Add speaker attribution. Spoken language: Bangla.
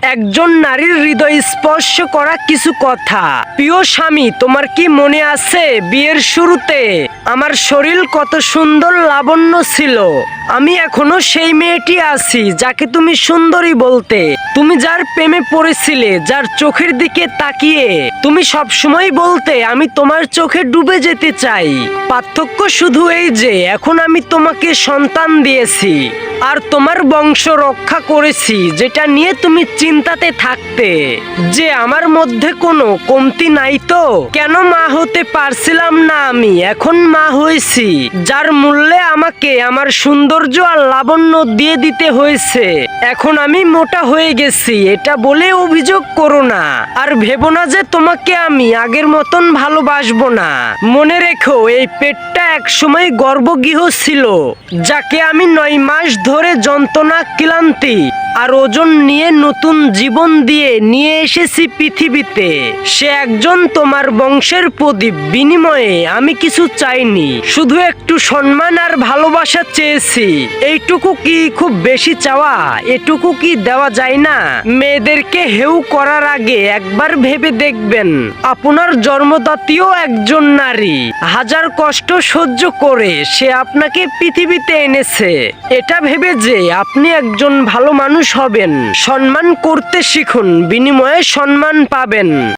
Speaker 1: একজন নারীর হৃদয় স্পর্শ করা কিছু কথা। প্রিয় স্বামী, তোমার কি মনে আছে বিয়ের শুরুতে আমার শরীর কত সুন্দর লাবণ্য ছিল? আমি এখনো সেই মেয়েটি আছি যাকে তুমি সুন্দরী বলতে। তুমি যার প্রেমে পড়েছিলে, যার চোখের দিকে তাকিয়ে তুমি সবসময় বলতে আমি তোমার চোখে ডুবে যেতে চাই। পার্থক্য শুধু এই যে এখন আমি তোমাকে সন্তান দিয়েছি আর তোমার বংশ রক্ষা করেছি, যেটা নিয়ে তুমি চিন্তাতে থাকতে যে আমার মধ্যে কোনো কমতি নাই। তো কেন মা হতে পারছিলাম না আমি? এখন মা হয়েছি, যার মূল্যে আমাকে আমার সৌন্দর্য আর লাবণ্য দিয়ে দিতে হয়েছে। এখন আমি মোটা হয়ে গেছি, এটা বলে অভিযোগ করো না। আর ভেবো না যে তোমাকে আমি আগের মতন ভালোবাসবো না। মনে রেখো, এই পেটটা একসময় গর্ভগৃহ ছিল, যাকে আমি 9 মাস ধরে যন্ত্রণা, ক্লান্তি আর ওজন নিয়ে নতুন জীবন দিয়ে নিয়ে এসেছি পৃথিবীতে। সে একজন তোমার বংশের প্রদীপ। বিনিময়ে আমি কিছু চাইনি, শুধু একটু সম্মান আর ভালোবাসা চেয়েছি। এইটুকু কি খুব বেশি চাওয়া? এটুকু কি দেওয়া যায় না? মেয়েদেরকে হেউ করার আগে একবার ভেবে দেখবেন, আপনার জন্মদাত্রীও একজন নারী। হাজার কষ্ট সহ্য করে সে আপনাকে পৃথিবীতে এনেছে, এটা ভেবে যে আপনি একজন ভালো মানুষ হবেন। সম্মান করতে শিখুন, বিনিময়ে সম্মান পাবেন।